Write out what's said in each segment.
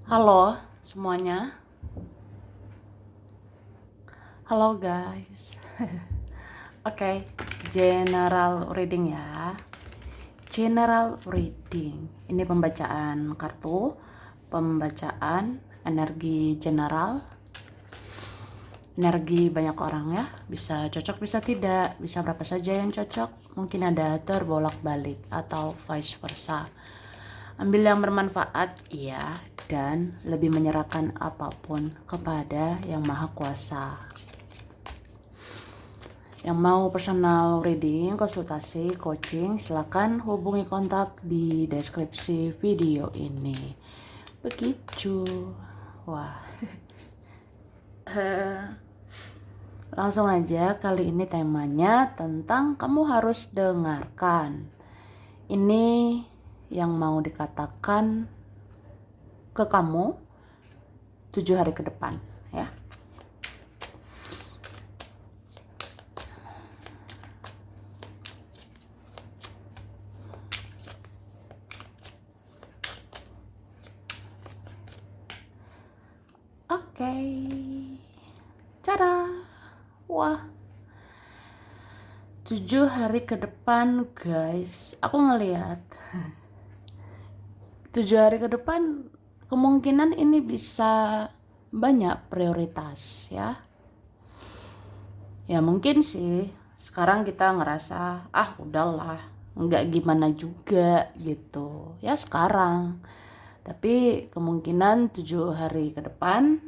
Halo semuanya, halo guys. Oke, general reading ya. General reading. Ini pembacaan kartu, pembacaan energi general, energi banyak orang ya. Bisa cocok, bisa tidak, bisa berapa saja yang cocok. Mungkin ada terbolak-balik atau vice versa. Ambil yang bermanfaat, iya, dan lebih menyerahkan apapun kepada Yang Maha Kuasa. Yang mau personal reading, konsultasi, coaching, silakan hubungi kontak di deskripsi video ini. Begitu. Wah. Langsung aja, kali ini temanya tentang kamu harus dengarkan. Ini yang mau dikatakan ke kamu 7 hari ke depan ya. Oke. Cara. Wah. 7 hari ke depan guys, aku ngelihat 7 hari ke depan kemungkinan ini bisa banyak prioritas ya. Ya mungkin sih sekarang kita ngerasa udahlah nggak gimana juga gitu ya sekarang. Tapi kemungkinan 7 hari ke depan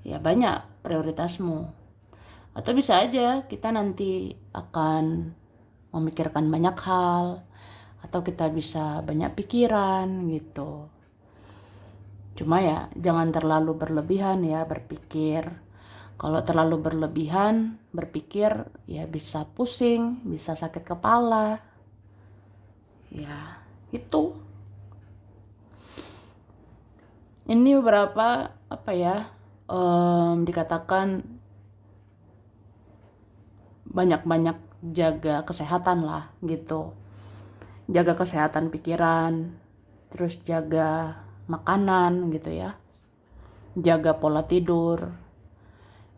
ya banyak prioritasmu. Atau bisa aja kita nanti akan memikirkan banyak hal, atau kita bisa banyak pikiran gitu. Cuma ya jangan terlalu berlebihan ya berpikir. Kalau terlalu berlebihan berpikir ya bisa pusing, bisa sakit kepala. Ya itu. Ini beberapa dikatakan banyak-banyak jaga kesehatan lah gitu. Jaga kesehatan pikiran, terus jaga makanan gitu ya. Jaga pola tidur.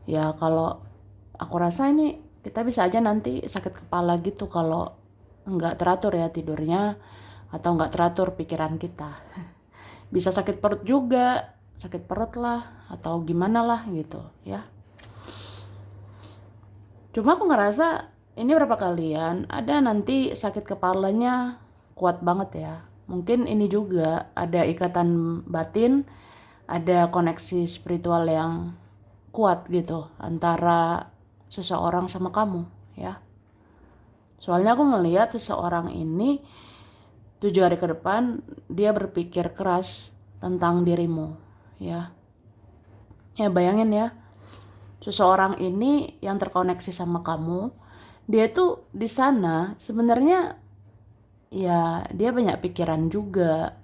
Ya kalau aku rasa ini kita bisa aja nanti sakit kepala gitu kalau nggak teratur ya tidurnya atau nggak teratur pikiran kita. Bisa sakit perut juga, sakit perut lah atau gimana lah gitu ya. Cuma aku ngerasa ini berapa kalian ada nanti sakit kepalanya kuat banget ya. Mungkin ini juga ada ikatan batin, ada koneksi spiritual yang kuat gitu antara seseorang sama kamu ya. Soalnya aku ngelihat seseorang ini 7 hari ke depan dia berpikir keras tentang dirimu ya. Ya bayangin ya, seseorang ini yang terkoneksi sama kamu, dia tuh di sana sebenarnya ya dia banyak pikiran juga.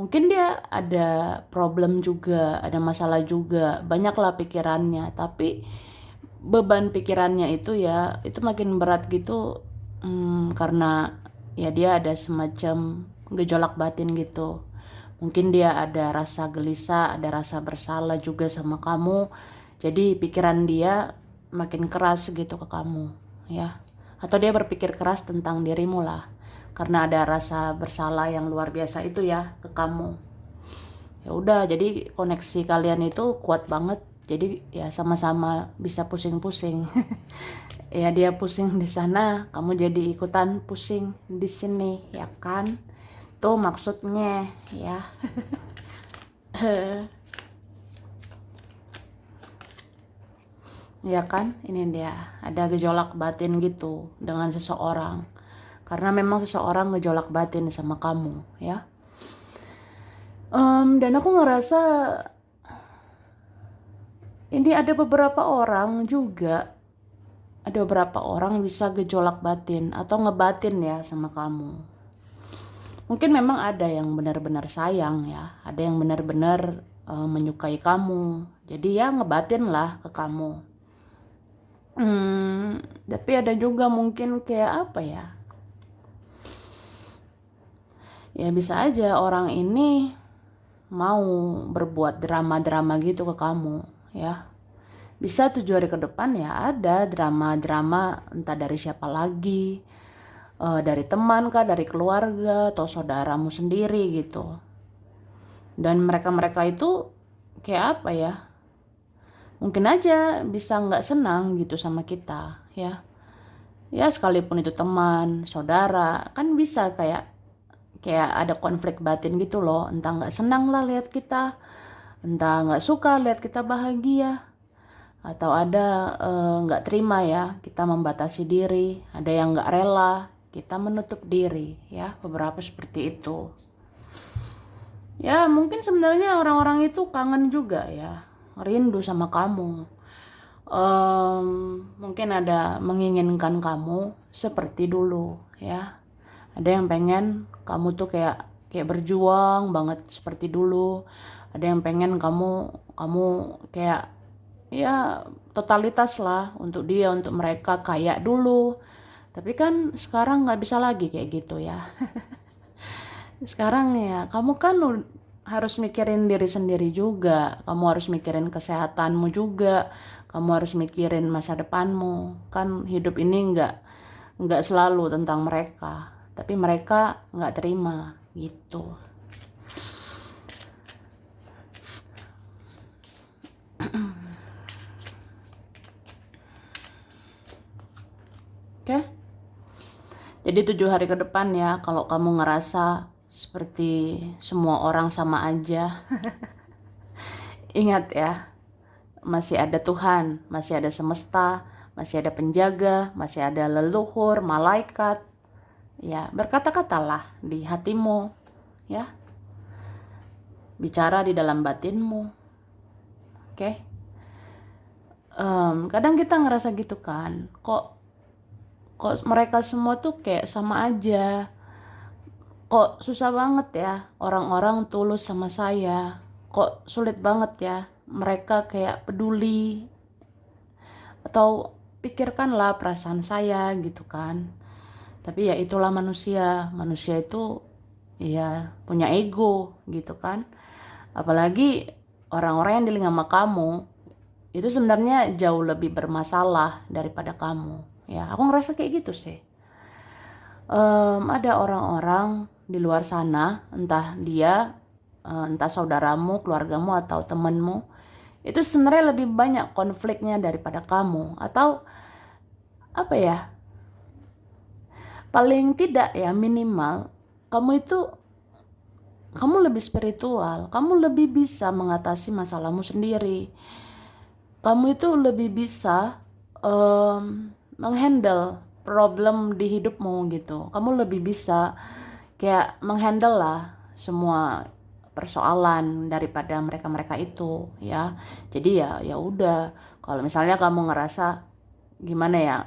Mungkin dia ada problem juga, ada masalah juga, banyaklah pikirannya. Tapi beban pikirannya itu ya itu makin berat gitu, karena ya dia ada semacam gejolak batin gitu. Mungkin dia ada rasa gelisah, ada rasa bersalah juga sama kamu. Jadi pikiran dia makin keras gitu ke kamu ya. Atau dia berpikir keras tentang dirimu lah. Karena ada rasa bersalah yang luar biasa itu ya ke kamu. Ya udah, jadi koneksi kalian itu kuat banget. Jadi ya sama-sama bisa pusing-pusing. Ya dia pusing di sana, kamu jadi ikutan pusing di sini, ya kan? Tuh maksudnya ya. Ya kan? Ini dia, ada gejolak batin gitu dengan seseorang. Karena memang seseorang gejolak batin sama kamu, ya. Dan aku ngerasa ini ada beberapa orang juga, ada beberapa orang bisa gejolak batin atau ngebatin ya sama kamu. Mungkin memang ada yang benar-benar sayang ya, ada yang benar-benar menyukai kamu. Jadi ya ngebatin lah ke kamu. Tapi ada juga mungkin kayak apa ya? Ya bisa aja orang ini mau berbuat drama-drama gitu ke kamu, ya. Bisa 7 hari ke depan ya ada drama-drama entah dari siapa lagi, dari teman kah, dari keluarga, atau saudaramu sendiri gitu. Dan mereka-mereka itu kayak apa ya, mungkin aja bisa nggak senang gitu sama kita, ya. Ya sekalipun itu teman, saudara, kan bisa kayak ada konflik batin gitu loh. Entah nggak senang lah lihat kita, entah nggak suka lihat kita bahagia, atau ada nggak terima ya kita membatasi diri, ada yang nggak rela kita menutup diri, ya beberapa seperti itu. Ya mungkin sebenarnya orang-orang itu kangen juga ya, rindu sama kamu. Mungkin ada menginginkan kamu seperti dulu, ya. Ada yang pengen kamu tuh kayak kayak berjuang banget seperti dulu. Ada yang pengen kamu kayak ya totalitas lah untuk dia, untuk mereka kayak dulu. Tapi kan sekarang nggak bisa lagi kayak gitu ya. Sekarang ya kamu kan harus mikirin diri sendiri juga. Kamu harus mikirin kesehatanmu juga. Kamu harus mikirin masa depanmu. Kan hidup ini nggak selalu tentang mereka, tapi mereka nggak terima gitu. Oke? Jadi 7 hari ke depan ya, kalau kamu ngerasa seperti semua orang sama aja, ingat ya, masih ada Tuhan, masih ada semesta, masih ada penjaga, masih ada leluhur, malaikat. Ya, berkata-katalah di hatimu, ya. Bicara di dalam batinmu. Oke? Kadang kita ngerasa gitu kan, kok mereka semua tuh kayak sama aja. Kok susah banget ya orang-orang tulus sama saya. Kok sulit banget ya mereka kayak peduli atau pikirkanlah perasaan saya gitu kan. Tapi ya itulah manusia. Manusia itu ya punya ego gitu kan. Apalagi orang-orang yang di lingkungan kamu itu sebenarnya jauh lebih bermasalah daripada kamu. Ya, aku ngerasa kayak gitu sih. Ada orang-orang di luar sana, entah saudaramu, keluargamu, atau temanmu, itu sebenarnya lebih banyak konfliknya daripada kamu. Atau apa ya, paling tidak ya minimal, kamu lebih spiritual, kamu lebih bisa mengatasi masalahmu sendiri. Kamu itu lebih bisa menghandle problem di hidupmu gitu. Kamu lebih bisa kayak menghandle lah semua persoalan daripada mereka-mereka itu, ya. Jadi ya udah. Kalau misalnya kamu ngerasa gimana ya,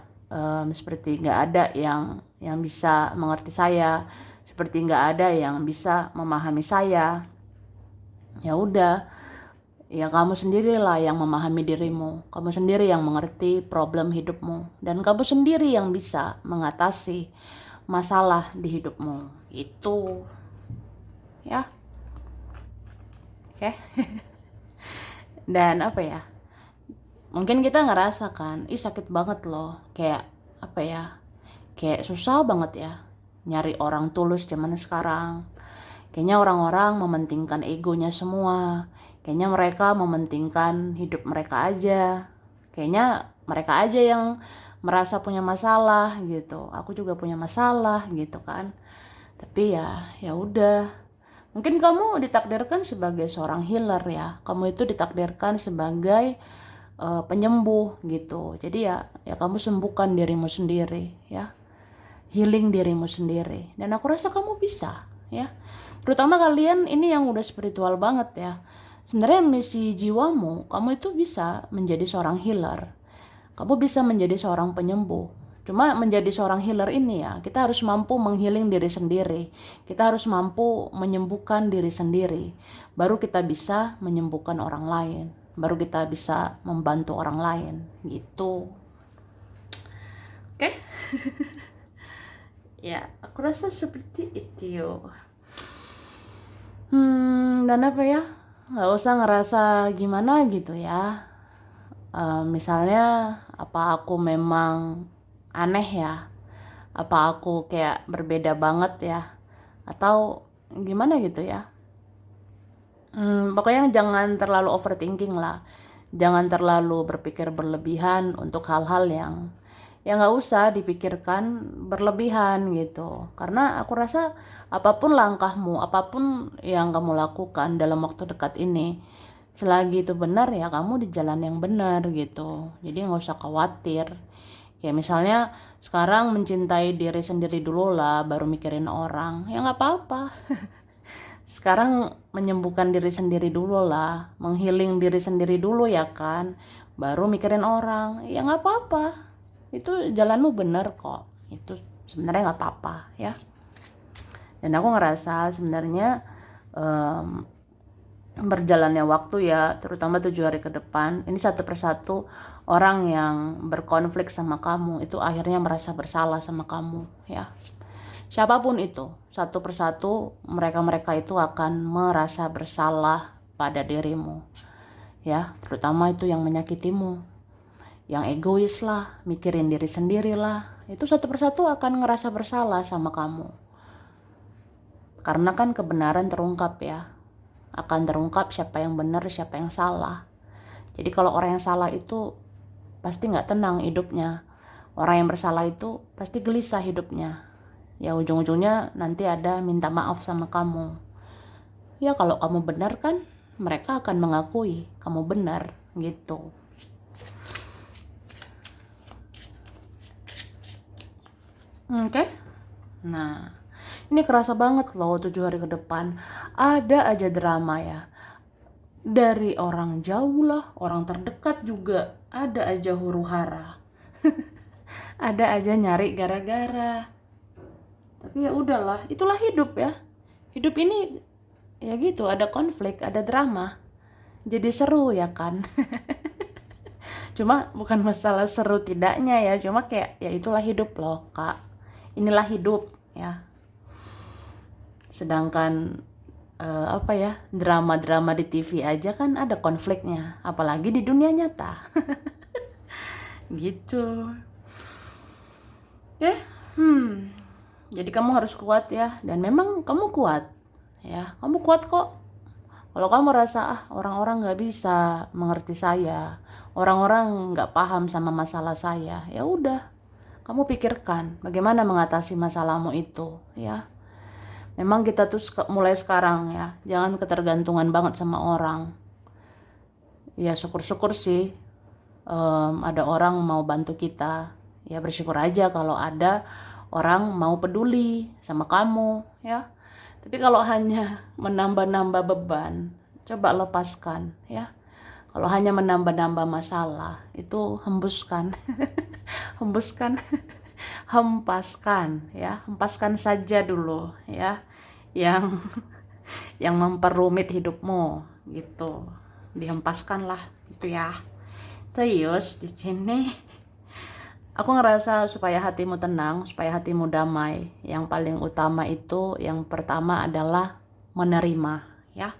seperti nggak ada yang bisa mengerti saya, seperti nggak ada yang bisa memahami saya, ya udah. Ya kamu sendirilah yang memahami dirimu, kamu sendiri yang mengerti problem hidupmu, dan kamu sendiri yang bisa mengatasi masalah di hidupmu. Itu ya, oke. Dan apa ya, mungkin kita ngerasa kan, sakit banget loh, kayak apa ya, kayak susah banget ya nyari orang tulus zaman sekarang. Kayaknya orang-orang mementingkan egonya semua. Kayaknya mereka mementingkan hidup mereka aja. Kayaknya mereka aja yang merasa punya masalah gitu. Aku juga punya masalah gitu kan. Tapi ya udah. Mungkin kamu ditakdirkan sebagai seorang healer ya. Kamu itu ditakdirkan sebagai penyembuh gitu. Jadi ya kamu sembuhkan dirimu sendiri ya. Healing dirimu sendiri. Dan aku rasa kamu bisa ya. Terutama kalian ini yang udah spiritual banget ya. Sebenarnya misi jiwamu, kamu itu bisa menjadi seorang healer. Kamu bisa menjadi seorang penyembuh. Cuma menjadi seorang healer ini ya, kita harus mampu menghealing diri sendiri. Kita harus mampu menyembuhkan diri sendiri. Baru kita bisa menyembuhkan orang lain. Baru kita bisa membantu orang lain. Gitu. Oke? Ya, aku rasa seperti itu. dan apa ya, nggak usah ngerasa gimana gitu ya. Misalnya apa aku memang aneh ya, apa aku kayak berbeda banget ya, atau gimana gitu ya. Pokoknya jangan terlalu overthinking lah. Jangan terlalu berpikir berlebihan untuk hal-hal yang ya nggak usah dipikirkan berlebihan gitu. Karena aku rasa apapun langkahmu, apapun yang kamu lakukan dalam waktu dekat ini, selagi itu benar ya kamu di jalan yang benar gitu. Jadi nggak usah khawatir. Kayak misalnya sekarang mencintai diri sendiri dulu lah, baru mikirin orang. Ya nggak apa-apa. Sekarang menyembuhkan diri sendiri dulu lah, menghealing diri sendiri dulu ya kan, baru mikirin orang. Ya nggak apa-apa, itu jalanmu bener kok, itu sebenarnya nggak apa-apa ya. Dan aku ngerasa sebenarnya em, berjalannya waktu ya, terutama 7 hari ke depan, ini satu persatu orang yang berkonflik sama kamu itu akhirnya merasa bersalah sama kamu ya. Siapapun itu, satu persatu mereka-mereka itu akan merasa bersalah pada dirimu. Ya, terutama itu yang menyakitimu, yang egois lah, mikirin diri sendiri lah. Itu satu persatu akan ngerasa bersalah sama kamu. Karena kan kebenaran terungkap ya. Akan terungkap siapa yang benar, siapa yang salah. Jadi kalau orang yang salah itu pasti nggak tenang hidupnya. Orang yang bersalah itu pasti gelisah hidupnya. Ya ujung-ujungnya nanti ada minta maaf sama kamu. Ya kalau kamu benar kan mereka akan mengakui kamu benar gitu. Oke. Nah, ini kerasa banget loh 7 hari ke depan. Ada aja drama ya. Dari orang jauh lah, orang terdekat juga ada aja huru hara. Ada aja nyari gara-gara. Tapi ya udahlah, itulah hidup ya. Hidup ini ya gitu, ada konflik, ada drama. Jadi seru ya kan. Cuma bukan masalah seru tidaknya ya, cuma kayak ya itulah hidup loh kak, inilah hidup ya. Sedangkan apa ya, drama-drama di TV aja kan ada konfliknya, apalagi di dunia nyata. Gitu. Oke. Jadi kamu harus kuat ya, dan memang kamu kuat ya, kamu kuat kok. Kalau kamu rasa orang-orang nggak bisa mengerti saya, orang-orang nggak paham sama masalah saya, ya udah, kamu pikirkan bagaimana mengatasi masalahmu itu, ya. Memang kita tuh mulai sekarang ya, jangan ketergantungan banget sama orang. Ya syukur-syukur sih, ada orang mau bantu kita. Ya bersyukur aja kalau ada orang mau peduli sama kamu, ya. Tapi kalau hanya menambah-nambah beban, coba lepaskan ya. Kalau hanya menambah-nambah masalah, itu hembuskan. Hembuskan. Hempaskan ya. Hempaskan saja dulu ya. Yang yang memperumit hidupmu gitu. Dihempaskanlah itu ya. Serius di sini. Aku ngerasa supaya hatimu tenang, supaya hatimu damai. Yang paling utama itu, yang pertama adalah menerima, ya.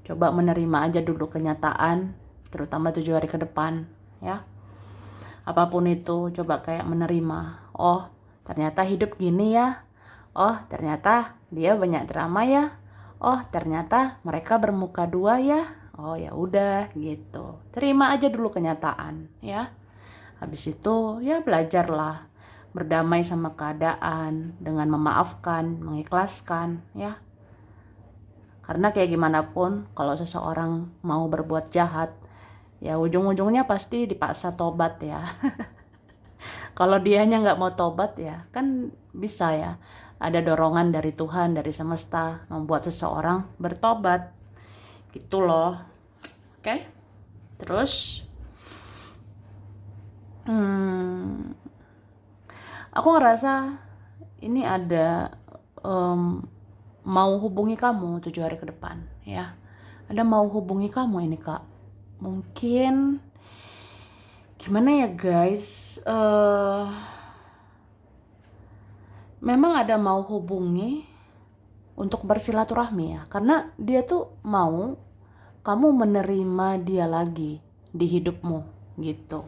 Coba menerima aja dulu kenyataan, terutama 7 hari ke depan, ya. Apapun itu, coba kayak menerima. Oh, ternyata hidup gini ya. Oh, ternyata dia banyak drama ya. Oh, ternyata mereka bermuka dua ya. Oh, ya udah gitu. Terima aja dulu kenyataan, ya. Habis itu ya belajarlah berdamai sama keadaan dengan memaafkan, mengikhlaskan ya. Karena kayak gimana pun kalau seseorang mau berbuat jahat, ya ujung-ujungnya pasti dipaksa tobat ya. Kalau dianya nggak mau tobat ya kan bisa ya. Ada dorongan dari Tuhan, dari semesta membuat seseorang bertobat. Gitu loh. Oke? Terus aku ngerasa ini ada mau hubungi kamu 7 hari ke depan ya. Ada mau hubungi kamu ini kak. Mungkin gimana ya guys, memang ada mau hubungi untuk bersilaturahmi ya, karena dia tuh mau kamu menerima dia lagi di hidupmu gitu.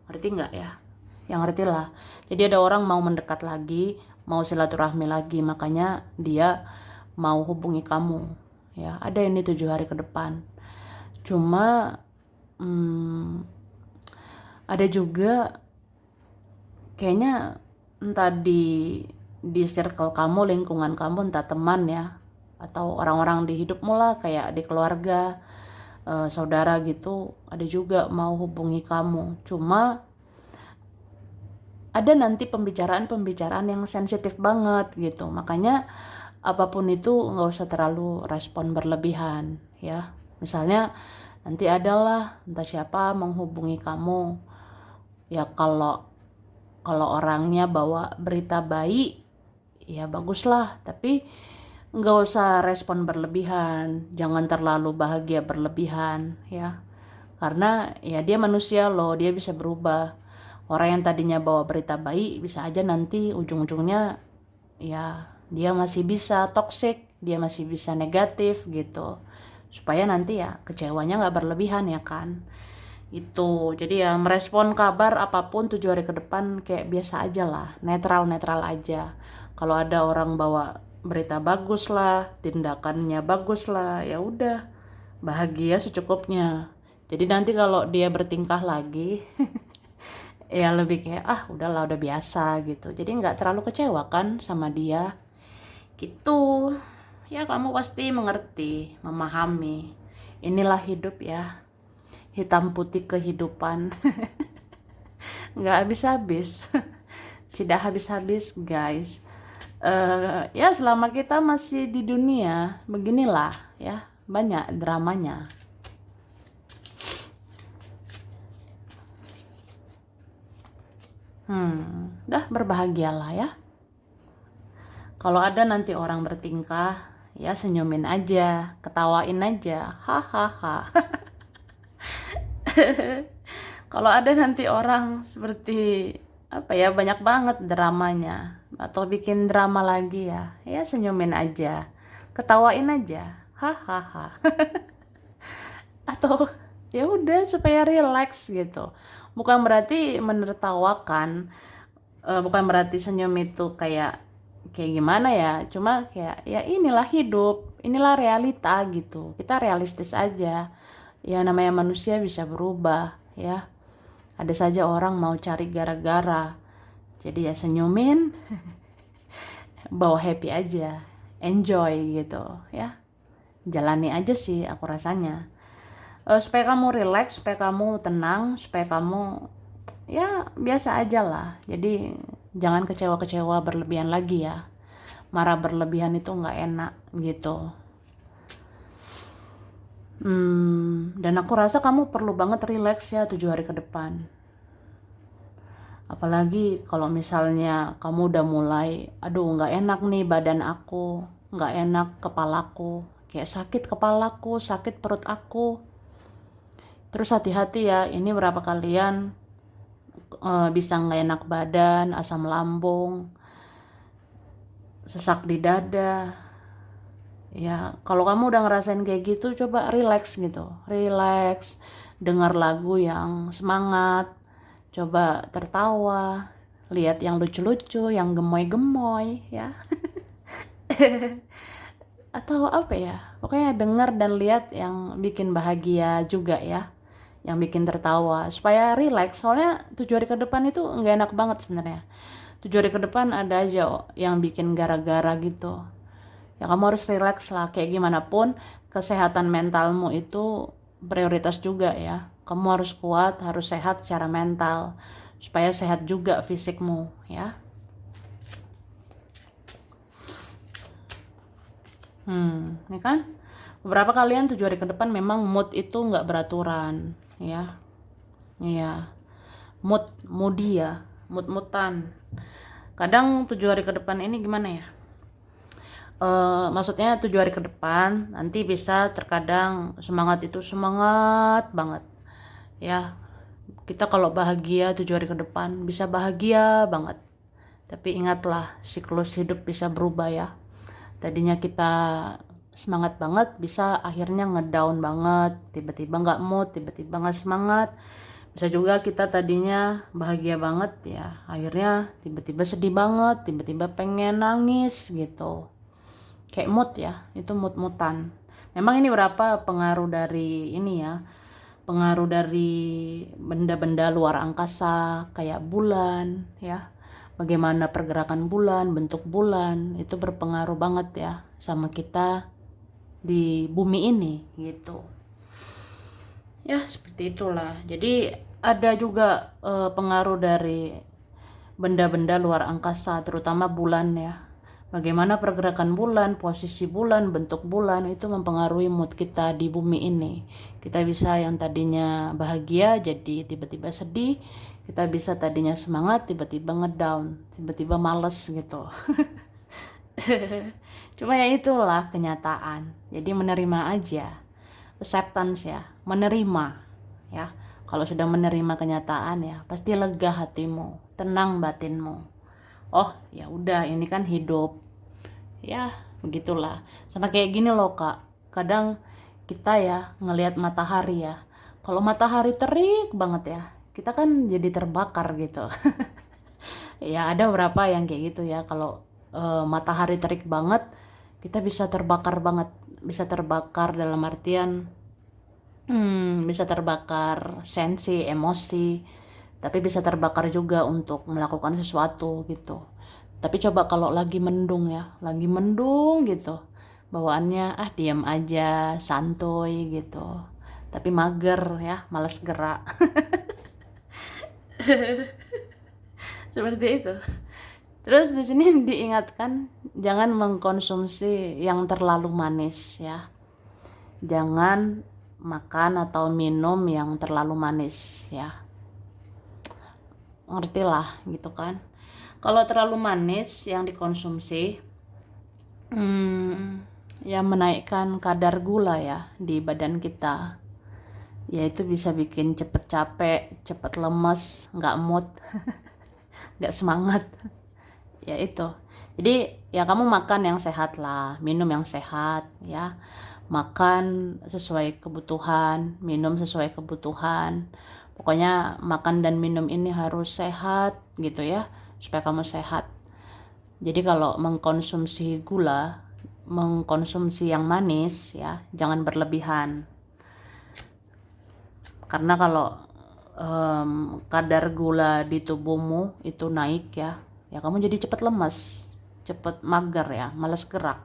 Ngerti nggak ya? Yang ngerti lah. Jadi ada orang mau mendekat lagi, mau silaturahmi lagi, makanya dia mau hubungi kamu ya. Ada ini 7 hari ke depan. Cuma ada juga kayaknya entah di circle kamu, lingkungan kamu, entah teman ya, atau orang-orang di hidupmu lah, kayak di keluarga, saudara gitu, ada juga mau hubungi kamu. Cuma ada nanti pembicaraan-pembicaraan yang sensitif banget gitu. Makanya apapun itu nggak usah terlalu respon berlebihan ya. Misalnya nanti adalah entah siapa menghubungi kamu, ya kalau orangnya bawa berita baik ya baguslah, tapi nggak usah respon berlebihan, jangan terlalu bahagia berlebihan ya, karena ya dia manusia loh, dia bisa berubah. Orang yang tadinya bawa berita baik bisa aja nanti ujung-ujungnya ya dia masih bisa toxic, dia masih bisa negatif gitu, supaya nanti ya kecewanya nggak berlebihan ya kan. Itu jadi ya merespon kabar apapun 7 hari ke depan kayak biasa aja lah, netral aja. Kalau ada orang bawa berita bagus lah, tindakannya bagus lah, ya udah bahagia secukupnya. Jadi nanti kalau dia bertingkah lagi ya lebih kayak udahlah, udah biasa gitu, jadi nggak terlalu kecewa kan sama dia gitu ya. Kamu pasti mengerti, memahami, inilah hidup ya, hitam putih kehidupan. Nggak habis-habis. Tidak habis-habis guys. Ya selama kita masih di dunia beginilah ya, banyak dramanya. Dah berbahagialah ya. Kalau ada nanti orang bertingkah, ya senyumin aja, ketawain aja, hahaha. Kalau ada nanti orang seperti apa ya, banyak banget dramanya atau bikin drama lagi ya, ya senyumin aja, ketawain aja, hahaha. Atau ya udah supaya relax gitu. Bukan berarti menertawakan, bukan berarti senyum itu kayak gimana ya, cuma kayak ya inilah hidup, inilah realita gitu, kita realistis aja ya, namanya manusia bisa berubah ya, ada saja orang mau cari gara-gara, jadi ya senyumin, bawa happy aja, enjoy gitu ya, jalani aja sih aku rasanya. Supaya kamu relax, supaya kamu tenang, supaya kamu ya biasa aja lah. Jadi jangan kecewa-kecewa berlebihan lagi ya, marah berlebihan itu nggak enak gitu. Dan aku rasa kamu perlu banget relax ya 7 hari ke depan. Apalagi kalau misalnya kamu udah mulai, aduh nggak enak nih badan aku, nggak enak kepalaku, kayak sakit kepalaku, sakit perut aku. Terus hati-hati ya, ini berapa kalian bisa nggak enak badan, asam lambung, sesak di dada. Ya, kalau kamu udah ngerasain kayak gitu, coba relax gitu. Relax, dengar lagu yang semangat, coba tertawa, lihat yang lucu-lucu, yang gemoy-gemoy ya. Atau apa ya? Pokoknya dengar dan lihat yang bikin bahagia juga ya, yang bikin tertawa supaya relax. Soalnya 7 hari ke depan itu nggak enak banget sebenarnya. 7 hari ke depan ada aja yang bikin gara-gara gitu. Ya kamu harus relax lah, kayak gimana pun kesehatan mentalmu itu prioritas juga ya. Kamu harus kuat, harus sehat secara mental supaya sehat juga fisikmu ya. Ini kan beberapa kalian 7 hari ke depan memang mood itu nggak beraturan ya. Iya, moody ya, mood-moodan. Kadang 7 hari ke depan ini gimana ya? Maksudnya 7 hari ke depan nanti bisa terkadang semangat itu semangat banget ya. Kita kalau bahagia 7 hari ke depan bisa bahagia banget, tapi ingatlah siklus hidup bisa berubah ya. Tadinya kita semangat banget, bisa akhirnya ngedown banget, tiba-tiba nggak mood, tiba-tiba nggak semangat. Bisa juga kita tadinya bahagia banget ya, akhirnya tiba-tiba sedih banget, tiba-tiba pengen nangis gitu. Kayak mood ya, itu mood-moodan. Memang ini berapa pengaruh dari ini ya, pengaruh dari benda-benda luar angkasa kayak bulan ya. Bagaimana pergerakan bulan, bentuk bulan, itu berpengaruh banget ya sama kita di bumi ini gitu. Ya seperti itulah. Jadi ada juga pengaruh dari benda-benda luar angkasa, terutama bulan ya. Bagaimana pergerakan bulan, posisi bulan, bentuk bulan itu mempengaruhi mood kita di bumi ini. Kita bisa yang tadinya bahagia jadi tiba-tiba sedih, kita bisa tadinya semangat tiba-tiba ngedown, tiba-tiba males gitu. Cuma ya itulah kenyataan. Jadi menerima aja. Acceptance ya, menerima ya. Kalau sudah menerima kenyataan ya, pasti lega hatimu, tenang batinmu. Oh, ya udah ini kan hidup. Ya, begitulah. Sama kayak gini loh, Kak. Kadang kita ya ngelihat matahari ya. Kalau matahari terik banget ya, kita kan jadi terbakar gitu. Ya, ada beberapa yang kayak gitu ya. Kalau matahari terik banget, kita bisa terbakar banget. Bisa terbakar dalam artian bisa terbakar sensi, emosi, tapi bisa terbakar juga untuk melakukan sesuatu gitu. Tapi coba kalau lagi mendung ya, lagi mendung gitu, bawaannya diam aja, santuy gitu. Tapi mager ya, malas gerak. Seperti itu. Terus di sini diingatkan jangan mengkonsumsi yang terlalu manis ya. Jangan makan atau minum yang terlalu manis ya. Ngertilah gitu kan. Kalau terlalu manis yang dikonsumsi ya menaikkan kadar gula ya di badan kita. Ya itu bisa bikin cepet capek, cepet lemes, nggak mood, nggak semangat. Ya itu. Jadi ya kamu makan yang sehat lah, minum yang sehat ya. Makan sesuai kebutuhan, minum sesuai kebutuhan. Pokoknya makan dan minum ini harus sehat gitu ya, supaya kamu sehat. Jadi kalau mengkonsumsi gula, mengkonsumsi yang manis ya, jangan berlebihan. Karena kalau kadar gula di tubuhmu itu naik ya, ya kamu jadi cepat lemas, cepat mager ya, malas gerak.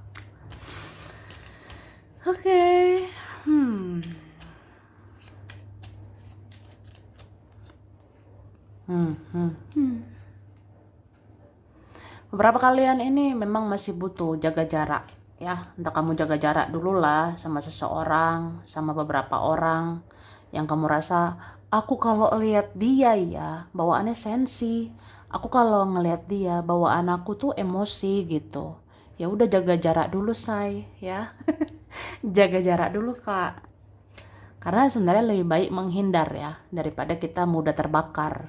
Oke. Beberapa kalian ini memang masih butuh jaga jarak ya. Entah kamu jaga jarak dulu lah sama seseorang, sama beberapa orang yang kamu rasa, aku kalau lihat dia ya bawaannya sensi. Aku kalau ngelihat dia bawaan aku tuh emosi gitu. Ya udah jaga jarak dulu say ya. Jaga jarak dulu Kak. Karena sebenarnya lebih baik menghindar ya daripada kita mudah terbakar.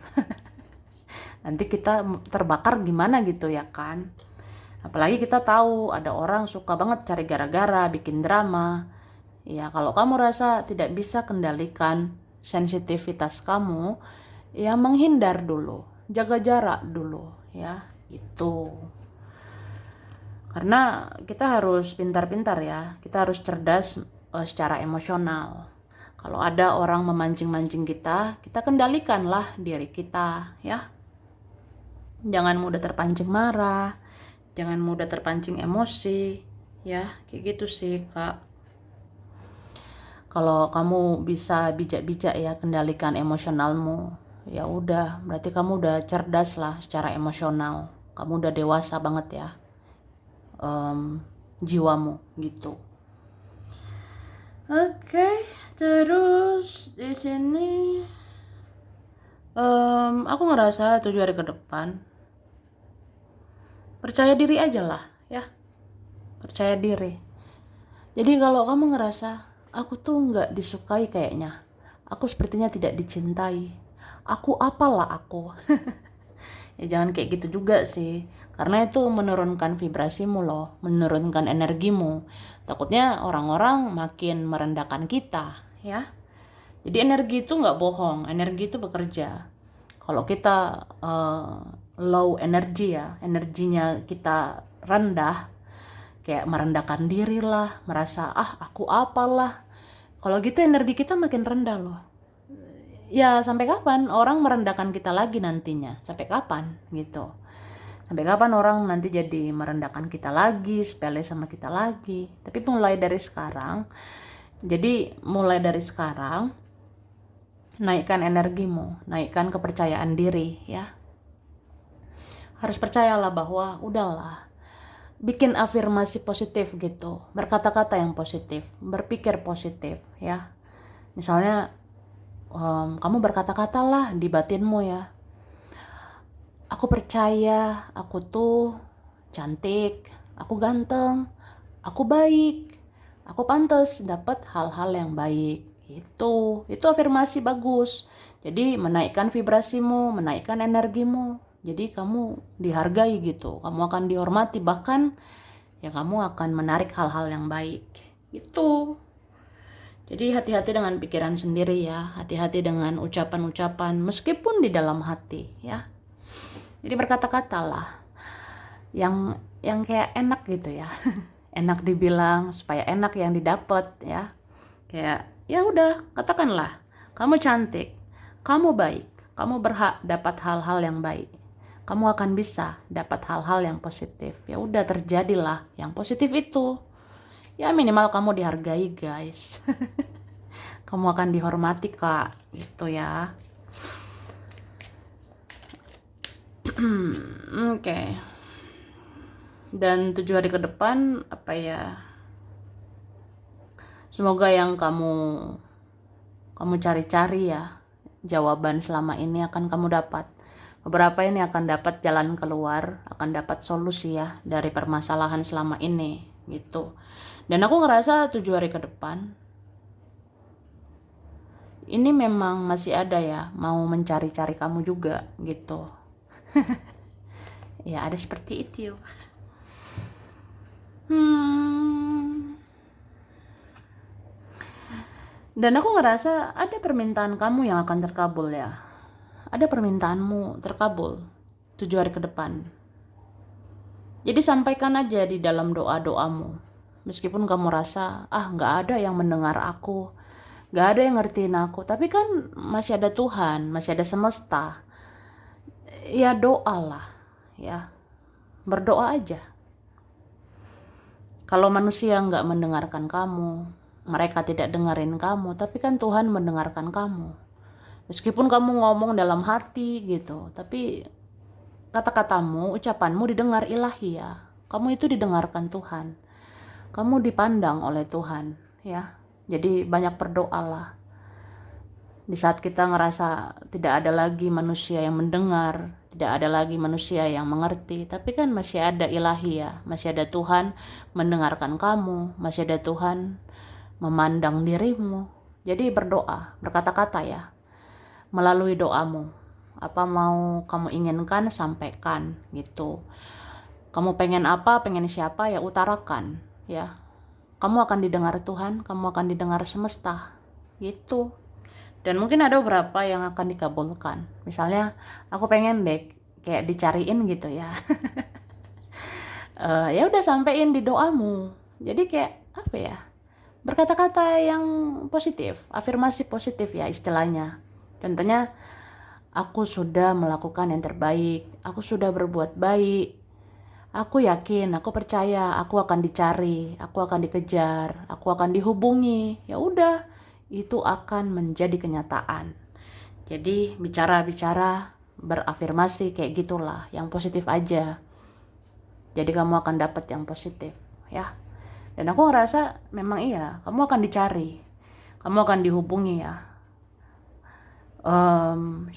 Nanti kita terbakar gimana gitu ya kan. Apalagi kita tahu ada orang suka banget cari gara-gara, bikin drama. Ya kalau kamu rasa tidak bisa kendalikan sensitivitas kamu, ya menghindar dulu, jaga jarak dulu ya gitu. Karena kita harus pintar-pintar ya, kita harus cerdas secara emosional. Kalau ada orang memancing-mancing kita kendalikanlah diri kita ya. Jangan mudah terpancing marah, jangan mudah terpancing emosi, ya kayak gitu sih Kak. Kalau kamu bisa bijak-bijak ya kendalikan emosionalmu, ya udah berarti kamu udah cerdas lah secara emosional. Kamu udah dewasa banget ya jiwamu gitu. Oke, terus di sini aku ngerasa 7 hari ke depan percaya diri aja lah ya, percaya diri. Jadi kalau kamu ngerasa aku tuh nggak disukai kayaknya, aku sepertinya tidak dicintai, aku apalah aku Ya jangan kayak gitu juga sih. Karena itu menurunkan vibrasimu loh, menurunkan energimu. Takutnya orang-orang makin merendahkan kita, ya. Jadi energi itu nggak bohong, energi itu bekerja. Kalau kita low energy ya, energinya kita rendah, kayak merendahkan diri lah, merasa aku apalah. Kalau gitu energi kita makin rendah loh. Ya sampai kapan orang merendahkan kita lagi nantinya? Sampai kapan gitu? Sampai kapan orang nanti jadi merendahkan kita lagi, sepele sama kita lagi? Tapi mulai dari sekarang, naikkan energimu, naikkan kepercayaan diri ya. Harus percayalah bahwa udahlah, bikin afirmasi positif gitu, berkata-kata yang positif, berpikir positif ya. Misalnya kamu berkata-kata lah di batinmu ya. Aku percaya aku tuh cantik, aku ganteng, aku baik, aku pantas dapat hal-hal yang baik. Itu afirmasi bagus. Jadi menaikkan vibrasimu, menaikkan energimu. Jadi kamu dihargai gitu, kamu akan dihormati, bahkan ya kamu akan menarik hal-hal yang baik. Itu. Jadi hati-hati dengan pikiran sendiri ya, hati-hati dengan ucapan-ucapan meskipun di dalam hati ya. Jadi berkata-kata lah yang kayak enak gitu ya. Enak dibilang supaya enak yang didapat ya. Kayak ya udah, katakanlah kamu cantik, kamu baik, kamu berhak dapat hal-hal yang baik. Kamu akan bisa dapat hal-hal yang positif. Ya udah, terjadilah yang positif itu. Ya minimal kamu dihargai, guys. Kamu akan dihormati, Kak. Gitu ya. Oke. Dan 7 hari ke depan apa ya? Semoga yang kamu cari-cari ya, jawaban selama ini akan kamu dapat. Beberapa ini akan dapat jalan keluar, akan dapat solusi ya dari permasalahan selama ini gitu. Dan aku ngerasa 7 hari ke depan ini memang masih ada ya, mau mencari-cari kamu juga gitu. Ya ada seperti itu. Dan aku ngerasa ada permintaan kamu yang akan terkabul ya. Ada permintaanmu terkabul 7 hari ke depan. Jadi sampaikan aja di dalam doa-doamu. Meskipun kamu rasa, gak ada yang mendengar aku, gak ada yang ngertiin aku. Tapi kan masih ada Tuhan, masih ada semesta. Ya doalah ya. Berdoa aja. Kalau manusia gak mendengarkan kamu, mereka tidak dengerin kamu, tapi kan Tuhan mendengarkan kamu. Meskipun kamu ngomong dalam hati gitu, tapi kata-katamu, ucapanmu didengar ilahi ya. Kamu itu didengarkan Tuhan. Kamu dipandang oleh Tuhan ya. Jadi banyak berdoalah. Di saat kita ngerasa tidak ada lagi manusia yang mendengar, tidak ada lagi manusia yang mengerti, tapi kan masih ada ilahi ya. Masih ada Tuhan mendengarkan kamu, masih ada Tuhan memandang dirimu. Jadi berdoa, berkata-kata ya. Melalui doamu, apa mau kamu inginkan sampaikan gitu. Kamu pengen apa, pengen siapa ya utarakan ya. Kamu akan didengar Tuhan, kamu akan didengar semesta gitu. Dan mungkin ada beberapa yang akan dikabulkan. Misalnya aku pengen deh kayak dicariin gitu ya. Ya udah, sampein di doamu. Jadi kayak apa ya, berkata-kata yang positif, afirmasi positif ya istilahnya. Contohnya, aku sudah melakukan yang terbaik, aku sudah berbuat baik, aku yakin, aku percaya, aku akan dicari, aku akan dikejar, aku akan dihubungi. Ya udah, itu akan menjadi kenyataan. Jadi bicara-bicara, berafirmasi kayak gitulah, yang positif aja. Jadi kamu akan dapat yang positif ya. Dan aku ngerasa memang iya, kamu akan dicari, kamu akan dihubungi ya.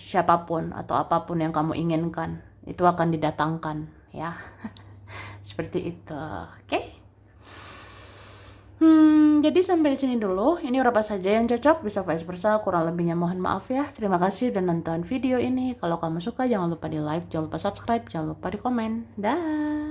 Siapapun atau apapun yang kamu inginkan itu akan didatangkan ya. Seperti itu. Oke? Jadi sampai di sini dulu. Ini berapa saja yang cocok, bisa vice versa, kurang lebihnya mohon maaf ya. Terima kasih udah nonton video ini. Kalau kamu suka jangan lupa di like, jangan lupa subscribe, jangan lupa di komen. Dah.